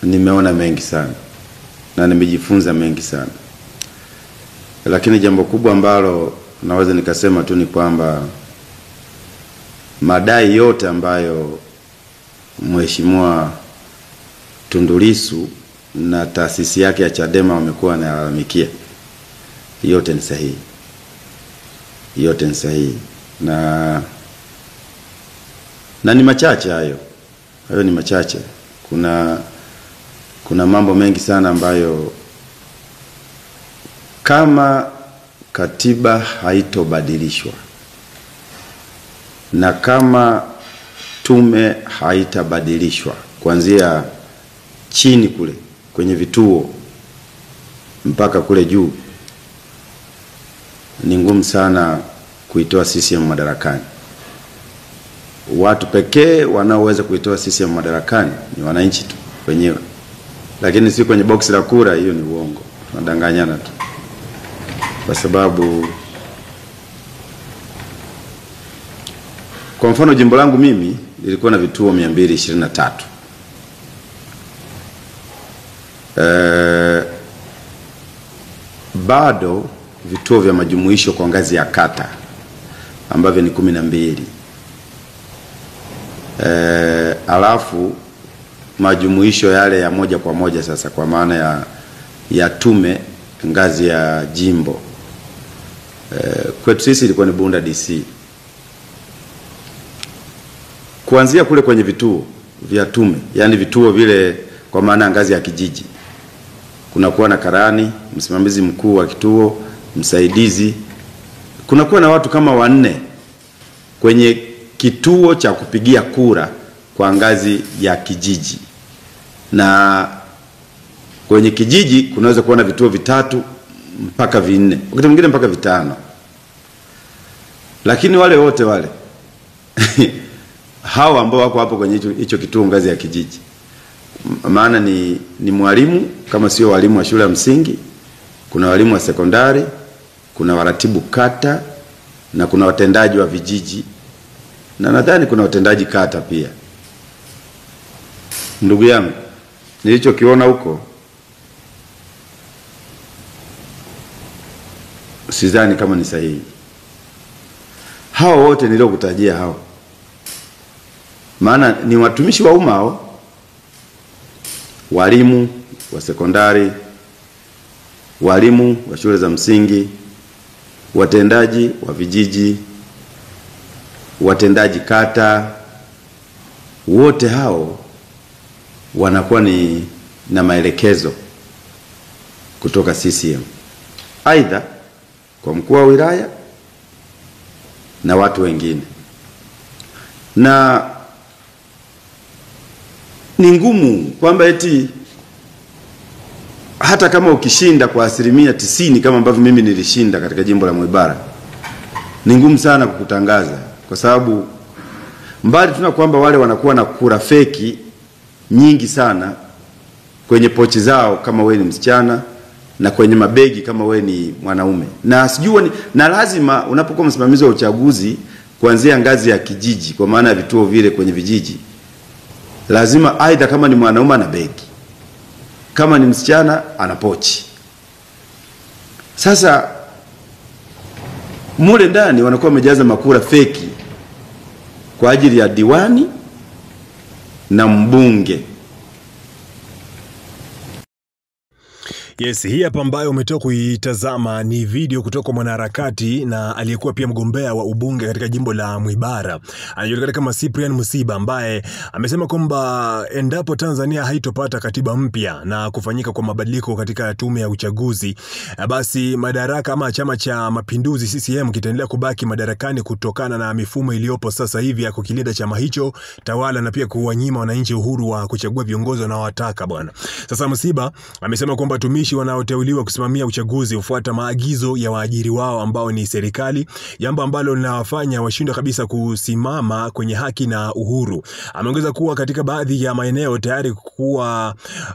nimeona mengi sana na nimejifunza mengi sana, lakini jambo kubwa ambalo naweza nikasema tu ni kwamba madai yote ambayo Mheshimiwa Tundu Lissu na taasisi yake ya Chadema wamekuwa wanalalamikia, yote ni sahihi. Yote ni sahihi. Na ni machache hayo. Hayo ni machache. Kuna mambo mengi sana ambayo kama katiba haitobadilishwa na kama tume haitabadilishwa kuanzia chini kule kwenye vituo mpaka kule juu, ni ngumu sana kuitoa CCM madarakani. Watu pekee wanaoweza kuitoa CCM madarakani ni wananchi tu wenyewe, lakini si kwenye box la kura. Hiyo ni uongo, tunadanganyana tu, kwa sababu kwa mfano jimbo langu mimi lilikuwa na vituo 223. Bado vituo vya majumuisho kwa ngazi ya kata ambavyo ni 12. Alafu majumuisho yale ya moja kwa moja sasa kwa maana ya tume ngazi ya jimbo. Kwetu sisi ilikuwa ni Bunda DC. Kuanzia kule kwenye vituo vya tume, yani vituo vile kwa maana ngazi ya kijiji, kunakuwa na karani, msimamizi mkuu wa kituo, msaidizi. Kunakuwa na watu kama 4 kwenye kituo cha kupigia kura kwa ngazi ya kijiji. Na kwenye kijiji kunaweza kuwa na vituo 3 mpaka 4, wakati mwingine mpaka 5. Lakini wale wote wale hao ambao wako hapo kwenye hicho kituo ngazi ya kijiji, maana ni mwalimu kama sio walimu wa shule ya msingi, kuna walimu wa sekondari, kuna waratibu kata, na kuna watendaji wa vijiji, na nadhani kuna watendaji kata pia. Ndugu yangu, nilichokiona huko sidhani kama ni sahihi. Hao wote niliokutajia hao, maana ni watumishi wa umma hao, walimu wa sekondari, walimu wa shule za msingi, watendaji wa vijiji, watendaji kata, wote hao wanakuwa na maelekezo kutoka CCM, aidha kwa mkuu wa wilaya na watu wengine. Na ni ngumu kwamba eti hata kama ukishinda kwa 90% kama ambavyo mimi nilishinda katika jimbo la Mwibara, ni ngumu sana kukutangaza, kwa sababu mbali tuna kwamba wale wanakuwa na kura feki nyingi sana kwenye pochi zao kama wewe ni msichana, na kwenye mabegi kama wewe ni mwanaume. Na sijua na lazima unapokuwa msimamizi wa uchaguzi kuanzia ngazi ya kijiji, kwa maana ya vituo vile kwenye vijiji, lazima aidha kama ni mwanaume ana begi, kama ni msichana ana pochi. Sasa mule ndani wanakuwa wamejaza makura feki kwa ajili ya diwani na mbunge. Yes, hii hapa ambayo umetoka kuitazama ni video kutoka mwanaharakati na aliyekuwa pia mgombea wa ubunge katika jimbo la Mwibara. Anajulikana kama Cyprian Musiba, ambaye amesema kwamba endapo Tanzania haitopata katiba mpya na kufanyika kwa mabadiliko katika tume ya uchaguzi, basi madaraka ama chama cha Mapinduzi CCM kitaendelea kubaki madarakani kutokana na mifumo iliyopo sasa hivi ya kukilinda chama hicho tawala na pia kuwanyima wananchi uhuru wa kuchagua viongozi wanaowataka bwana. Sasa Musiba amesema kwamba tumishi wawakilishi wanaoteuliwa kusimamia uchaguzi hufuata maagizo ya waajiri wao ambao ni serikali, jambo ambalo linawafanya washindwe kabisa kusimama kwenye haki na uhuru. Ameongeza kuwa katika baadhi ya maeneo tayari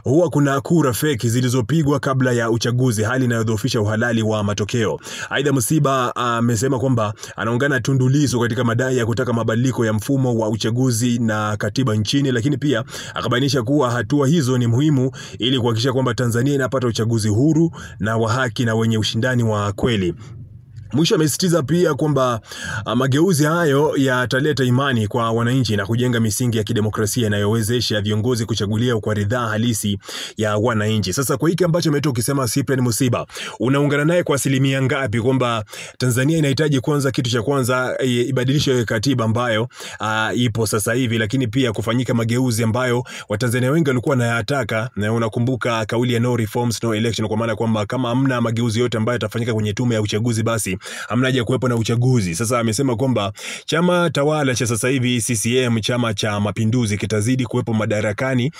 huwa kuna kura feki zilizopigwa kabla ya uchaguzi, hali inayodhoofisha uhalali wa matokeo. Aidha, Musiba amesema kwamba anaungana Tundu Lissu katika madai ya kutaka mabadiliko ya mfumo wa uchaguzi na katiba nchini, lakini pia akabainisha kuwa hatua hizo ni muhimu ili kuhakikisha kwamba Tanzania inapata uchaguzi huru na wa haki na wenye ushindani wa kweli. Mwisho amesisitiza pia kwamba mageuzi hayo yataleta imani kwa wananchi na kujenga misingi ya kidemokrasia inayowezesha viongozi kuchaguliwa kwa ridhaa halisi ya wananchi. Sasa kwa hiki ambacho umetoka ukisema Cyprian Musiba, unaungana naye kwa asilimia ngapi kwamba Tanzania inahitaji kwanza, kitu cha kwanza ibadilishe katiba ambayo ipo sasa hivi, lakini pia kufanyika mageuzi ambayo Watanzania wengi walikuwa wanayataka, na unakumbuka kauli ya no reforms no election, kwa maana kwamba kama hamna mageuzi yote ambayo yatafanyika kwenye tume ya uchaguzi basi hamna haja kuwepo na uchaguzi. Sasa amesema kwamba chama tawala cha sasa hivi CCM, Chama cha Mapinduzi, kitazidi kuwepo madarakani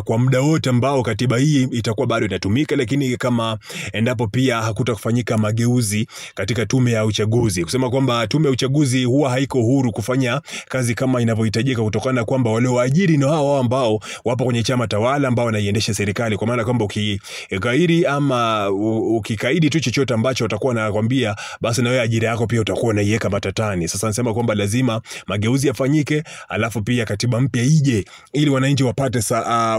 kwa muda wote ambao katiba hii itakuwa bado inatumika, lakini kama endapo pia hakutakufanyika mageuzi katika tume ya uchaguzi. Kusema kwamba tume ya uchaguzi huwa haiko huru kufanya kazi kama inavyohitajika, kutokana kwamba wale waajiri na hao ambao wapo kwenye chama tawala ambao wanaiendesha serikali, kwa maana kwamba ukikaidi ama ukikaidi tu chochote ambacho watakuwa wanakwambia, basi na wewe ajira yako pia utakuwa unaiweka matatani. Sasa nasema kwamba lazima mageuzi yafanyike, alafu pia katiba mpya ije ili wananchi wapate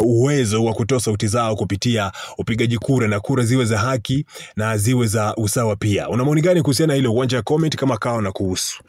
uwezo wa kutoa sauti zao kupitia upigaji kura, na kura ziwe za haki na ziwe za usawa pia. Una maoni gani kuhusiana na hilo? Uwanja comment kama kao na kuhusu.